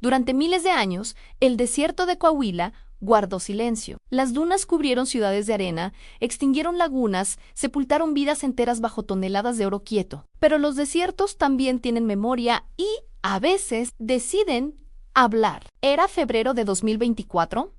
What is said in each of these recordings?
Durante miles de años, el desierto de Coahuila guardó silencio. Las dunas cubrieron ciudades de arena, extinguieron lagunas, sepultaron vidas enteras bajo toneladas de oro quieto. Pero los desiertos también tienen memoria y, a veces, deciden hablar. Era febrero de 2024.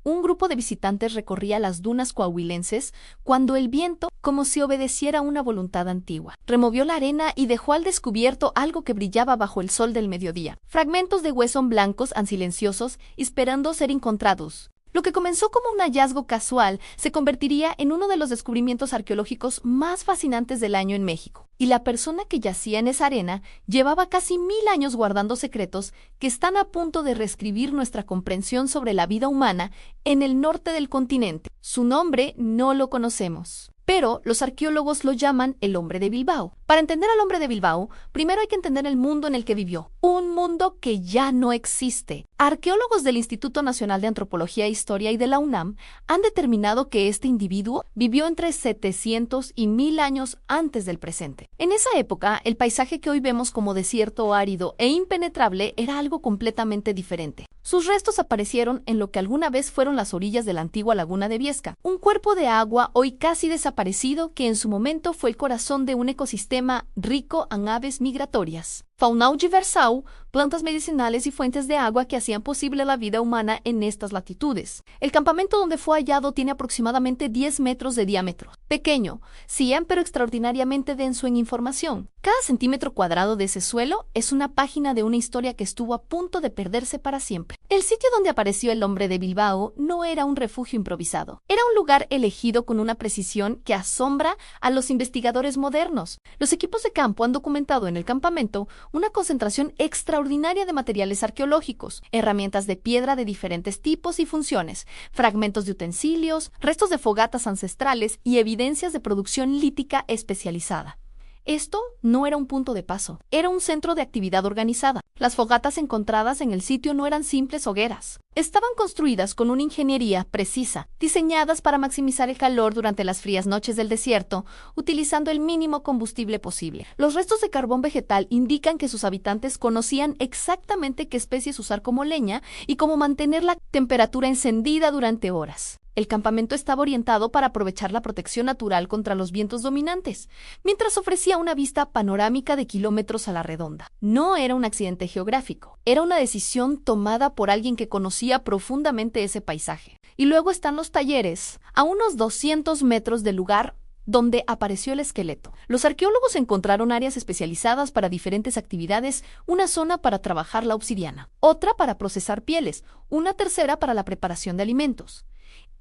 Un grupo de visitantes recorría las dunas coahuilenses cuando el viento, como si obedeciera a una voluntad antigua, removió la arena y dejó al descubierto algo que brillaba bajo el sol del mediodía. Fragmentos de hueso blancos, silenciosos, esperando ser encontrados. Lo que comenzó como un hallazgo casual se convertiría en uno de los descubrimientos arqueológicos más fascinantes del año en México. Y la persona que yacía en esa arena llevaba casi 1000 años guardando secretos que están a punto de reescribir nuestra comprensión sobre la vida humana en el norte del continente. Su nombre no lo conocemos, pero los arqueólogos lo llaman el hombre de Bilbao. Para entender al hombre de Bilbao, primero hay que entender el mundo en el que vivió, un mundo que ya no existe. Arqueólogos del Instituto Nacional de Antropología e Historia y de la UNAM han determinado que este individuo vivió entre 700 y 1000 años antes del presente. En esa época, el paisaje que hoy vemos como desierto árido e impenetrable era algo completamente diferente. Sus restos aparecieron en lo que alguna vez fueron las orillas de la antigua laguna de Viesca, un cuerpo de agua hoy casi desaparecido que en su momento fue el corazón de un ecosistema rico en aves migratorias. Fauna universal, plantas medicinales y fuentes de agua que hacían posible la vida humana en estas latitudes. El campamento donde fue hallado tiene aproximadamente 10 metros de diámetro. Pequeño, sí, pero extraordinariamente denso en información. Cada centímetro cuadrado de ese suelo es una página de una historia que estuvo a punto de perderse para siempre. El sitio donde apareció el hombre de Bilbao no era un refugio improvisado. Era un lugar elegido con una precisión que asombra a los investigadores modernos. Los equipos de campo han documentado en el campamento una concentración extraordinaria de materiales arqueológicos, herramientas de piedra de diferentes tipos y funciones, fragmentos de utensilios, restos de fogatas ancestrales y evidencias de producción lítica especializada. Esto no era un punto de paso, era un centro de actividad organizada. Las fogatas encontradas en el sitio no eran simples hogueras. Estaban construidas con una ingeniería precisa, diseñadas para maximizar el calor durante las frías noches del desierto, utilizando el mínimo combustible posible. Los restos de carbón vegetal indican que sus habitantes conocían exactamente qué especies usar como leña y cómo mantener la temperatura encendida durante horas. El campamento estaba orientado para aprovechar la protección natural contra los vientos dominantes, mientras ofrecía una vista panorámica de kilómetros a la redonda. No era un accidente geográfico, era una decisión tomada por alguien que conocía profundamente ese paisaje. Y luego están los talleres, a unos 200 metros del lugar donde apareció el esqueleto. Los arqueólogos encontraron áreas especializadas para diferentes actividades, una zona para trabajar la obsidiana, otra para procesar pieles, una tercera para la preparación de alimentos.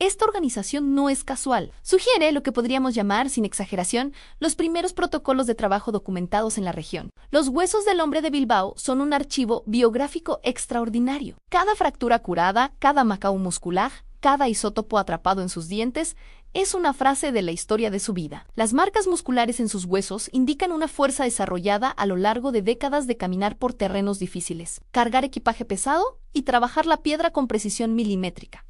Esta organización no es casual. Sugiere lo que podríamos llamar, sin exageración, los primeros protocolos de trabajo documentados en la región. Los huesos del hombre de Bilbao son un archivo biográfico extraordinario. Cada fractura curada, cada macao muscular, cada isótopo atrapado en sus dientes, es una frase de la historia de su vida. Las marcas musculares en sus huesos indican una fuerza desarrollada a lo largo de décadas de caminar por terrenos difíciles, cargar equipaje pesado y trabajar la piedra con precisión milimétrica.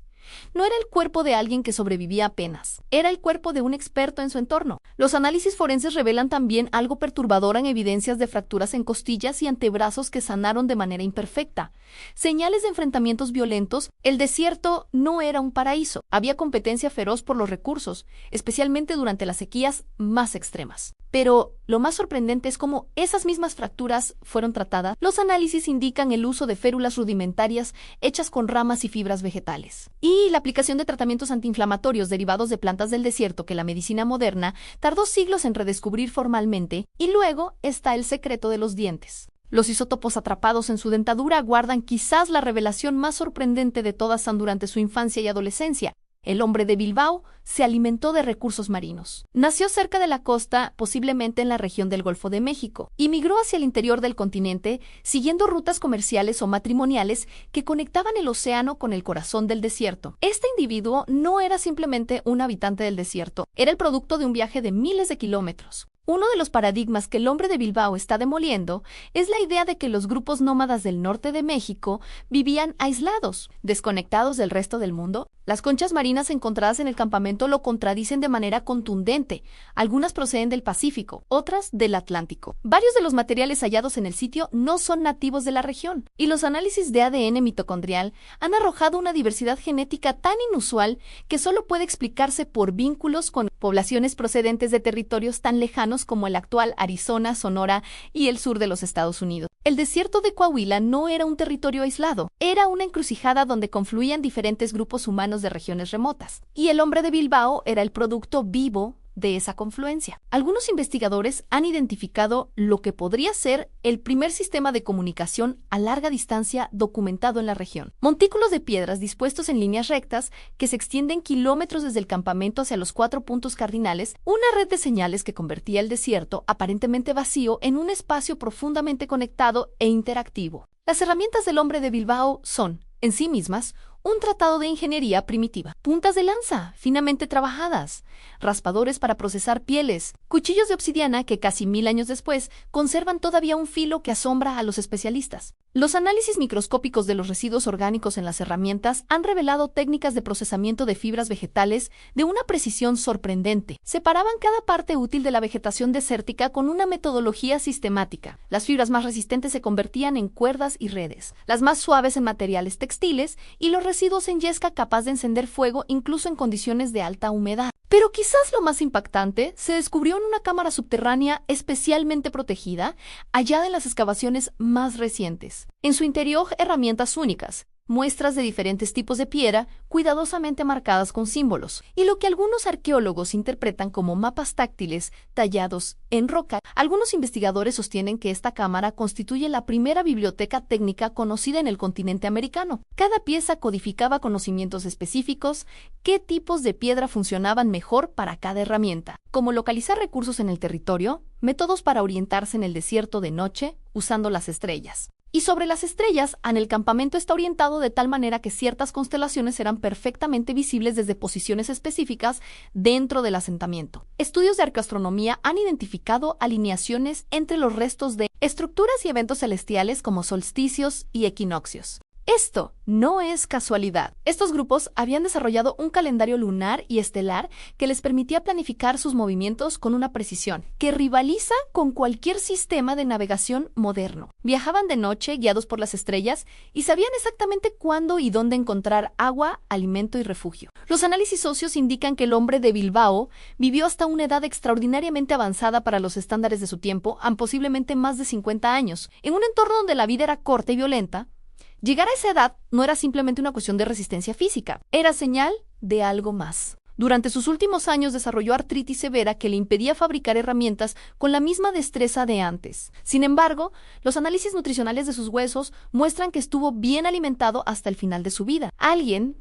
No era el cuerpo de alguien que sobrevivía apenas, era el cuerpo de un experto en su entorno. Los análisis forenses revelan también algo perturbador en evidencias de fracturas en costillas y antebrazos que sanaron de manera imperfecta. Señales de enfrentamientos violentos. El desierto no era un paraíso. Había competencia feroz por los recursos, especialmente durante las sequías más extremas. Pero lo más sorprendente es cómo esas mismas fracturas fueron tratadas. Los análisis indican el uso de férulas rudimentarias hechas con ramas y fibras vegetales. Y la aplicación de tratamientos antiinflamatorios derivados de plantas del desierto que la medicina moderna tardó siglos en redescubrir formalmente. Y luego está el secreto de los dientes. Los isótopos atrapados en su dentadura guardan quizás la revelación más sorprendente de todas durante su infancia y adolescencia. El hombre de Bilbao se alimentó de recursos marinos. Nació cerca de la costa, posiblemente en la región del Golfo de México, y migró hacia el interior del continente, siguiendo rutas comerciales o matrimoniales que conectaban el océano con el corazón del desierto. Este individuo no era simplemente un habitante del desierto, era el producto de un viaje de miles de kilómetros. Uno de los paradigmas que el hombre de Bilbao está demoliendo es la idea de que los grupos nómadas del norte de México vivían aislados, desconectados del resto del mundo. Las conchas marinas encontradas en el campamento lo contradicen de manera contundente. Algunas proceden del Pacífico, otras del Atlántico. Varios de los materiales hallados en el sitio no son nativos de la región, y los análisis de ADN mitocondrial han arrojado una diversidad genética tan inusual que solo puede explicarse por vínculos con poblaciones procedentes de territorios tan lejanos como el actual Arizona, Sonora y el sur de los Estados Unidos. El desierto de Coahuila no era un territorio aislado, era una encrucijada donde confluían diferentes grupos humanos de regiones remotas, y el hombre de Bilbao era el producto vivo de esa confluencia. Algunos investigadores han identificado lo que podría ser el primer sistema de comunicación a larga distancia documentado en la región. Montículos de piedras dispuestos en líneas rectas que se extienden kilómetros desde el campamento hacia los 4 puntos cardinales, una red de señales que convertía el desierto aparentemente vacío en un espacio profundamente conectado e interactivo. Las herramientas del hombre de Bilbao son, en sí mismas, un tratado de ingeniería primitiva, puntas de lanza finamente trabajadas, raspadores para procesar pieles, cuchillos de obsidiana que casi 1000 años después conservan todavía un filo que asombra a los especialistas. Los análisis microscópicos de los residuos orgánicos en las herramientas han revelado técnicas de procesamiento de fibras vegetales de una precisión sorprendente. Separaban cada parte útil de la vegetación desértica con una metodología sistemática. Las fibras más resistentes se convertían en cuerdas y redes, las más suaves en materiales textiles y los residuos en yesca capaz de encender fuego incluso en condiciones de alta humedad. Pero quizás lo más impactante se descubrió en una cámara subterránea especialmente protegida, hallada en las excavaciones más recientes. En su interior, herramientas únicas, muestras de diferentes tipos de piedra cuidadosamente marcadas con símbolos, y lo que algunos arqueólogos interpretan como mapas táctiles tallados en roca. Algunos investigadores sostienen que esta cámara constituye la primera biblioteca técnica conocida en el continente americano. Cada pieza codificaba conocimientos específicos, qué tipos de piedra funcionaban mejor para cada herramienta, como localizar recursos en el territorio, métodos para orientarse en el desierto de noche usando las estrellas. Y sobre las estrellas, el campamento está orientado de tal manera que ciertas constelaciones eran perfectamente visibles desde posiciones específicas dentro del asentamiento. Estudios de arqueoastronomía han identificado alineaciones entre los restos de estructuras y eventos celestiales como solsticios y equinoccios. Esto no es casualidad. Estos grupos habían desarrollado un calendario lunar y estelar que les permitía planificar sus movimientos con una precisión que rivaliza con cualquier sistema de navegación moderno. Viajaban de noche guiados por las estrellas y sabían exactamente cuándo y dónde encontrar agua, alimento y refugio. Los análisis óseos indican que el hombre de Bilbao vivió hasta una edad extraordinariamente avanzada para los estándares de su tiempo, posiblemente más de 50 años. En un entorno donde la vida era corta y violenta, llegar a esa edad no era simplemente una cuestión de resistencia física, era señal de algo más. Durante sus últimos años desarrolló artritis severa que le impedía fabricar herramientas con la misma destreza de antes. Sin embargo, los análisis nutricionales de sus huesos muestran que estuvo bien alimentado hasta el final de su vida. Alguien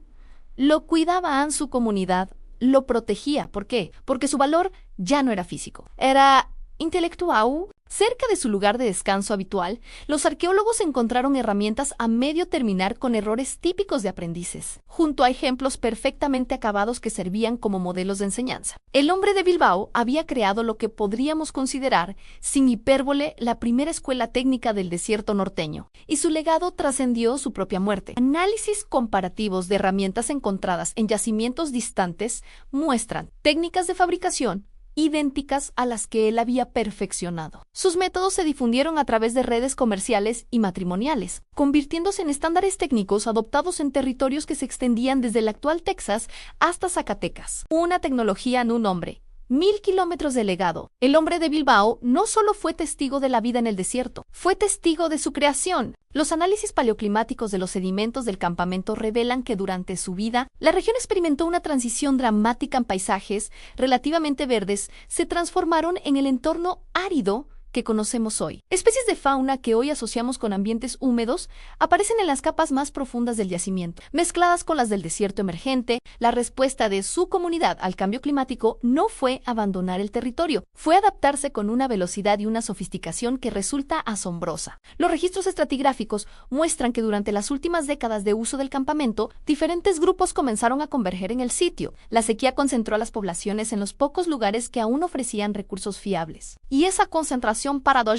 lo cuidaba en su comunidad, lo protegía. ¿Por qué? Porque su valor ya no era físico, era intelectual. Cerca de su lugar de descanso habitual, los arqueólogos encontraron herramientas a medio terminar con errores típicos de aprendices, junto a ejemplos perfectamente acabados que servían como modelos de enseñanza. El hombre de Bilbao había creado lo que podríamos considerar, sin hipérbole, la primera escuela técnica del desierto norteño, y su legado trascendió su propia muerte. Análisis comparativos de herramientas encontradas en yacimientos distantes muestran técnicas de fabricación idénticas a las que él había perfeccionado. Sus métodos se difundieron a través de redes comerciales y matrimoniales, convirtiéndose en estándares técnicos adoptados en territorios que se extendían desde el actual Texas hasta Zacatecas. Una tecnología en un hombre. 1000 kilómetros de legado. El hombre de Bilbao no solo fue testigo de la vida en el desierto, fue testigo de su creación. Los análisis paleoclimáticos de los sedimentos del campamento revelan que durante su vida, la región experimentó una transición dramática en paisajes relativamente verdes, se transformaron en el entorno árido que conocemos hoy. Especies de fauna que hoy asociamos con ambientes húmedos aparecen en las capas más profundas del yacimiento. Mezcladas con las del desierto emergente, la respuesta de su comunidad al cambio climático no fue abandonar el territorio, fue adaptarse con una velocidad y una sofisticación que resulta asombrosa. Los registros estratigráficos muestran que durante las últimas décadas de uso del campamento, diferentes grupos comenzaron a converger en el sitio. La sequía concentró a las poblaciones en los pocos lugares que aún ofrecían recursos fiables. Y esa concentración paradójicamente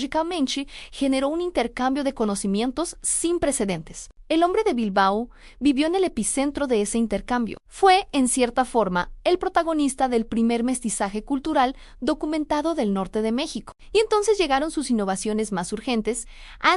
generó un intercambio de conocimientos sin precedentes. El hombre de Bilbao vivió en el epicentro de ese intercambio. Fue, en cierta forma, el protagonista del primer mestizaje cultural documentado del norte de México. Y entonces llegaron sus innovaciones más urgentes,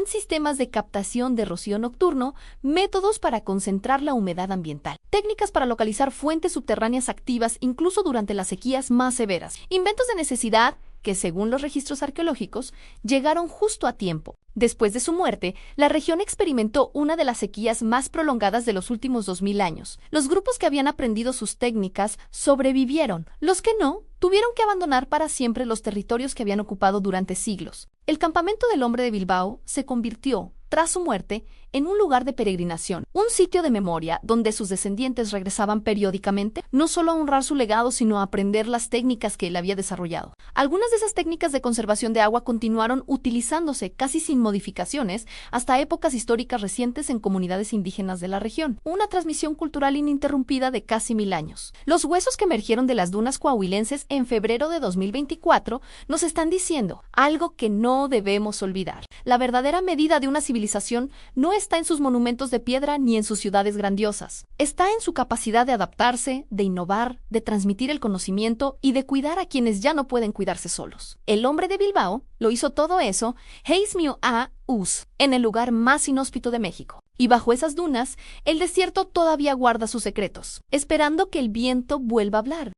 sistemas de captación de rocío nocturno, métodos para concentrar la humedad ambiental, técnicas para localizar fuentes subterráneas activas incluso durante las sequías más severas, inventos de necesidad que, según los registros arqueológicos, llegaron justo a tiempo. Después de su muerte, la región experimentó una de las sequías más prolongadas de los últimos 2000 años. Los grupos que habían aprendido sus técnicas sobrevivieron. Los que no, tuvieron que abandonar para siempre los territorios que habían ocupado durante siglos. El campamento del hombre de Bilbao se convirtió, tras su muerte, en un lugar de peregrinación, un sitio de memoria donde sus descendientes regresaban periódicamente, no solo a honrar su legado, sino a aprender las técnicas que él había desarrollado. Algunas de esas técnicas de conservación de agua continuaron utilizándose casi sin modificaciones hasta épocas históricas recientes en comunidades indígenas de la región, una transmisión cultural ininterrumpida de casi 1000 años. Los huesos que emergieron de las dunas coahuilenses en febrero de 2024 nos están diciendo algo que no debemos olvidar. La verdadera medida de una civilización no está en sus monumentos de piedra ni en sus ciudades grandiosas. Está en su capacidad de adaptarse, de innovar, de transmitir el conocimiento y de cuidar a quienes ya no pueden cuidarse solos. El hombre de Bilbao lo hizo todo eso, Heismiu a Us, en el lugar más inhóspito de México. Y bajo esas dunas, el desierto todavía guarda sus secretos, esperando que el viento vuelva a hablar.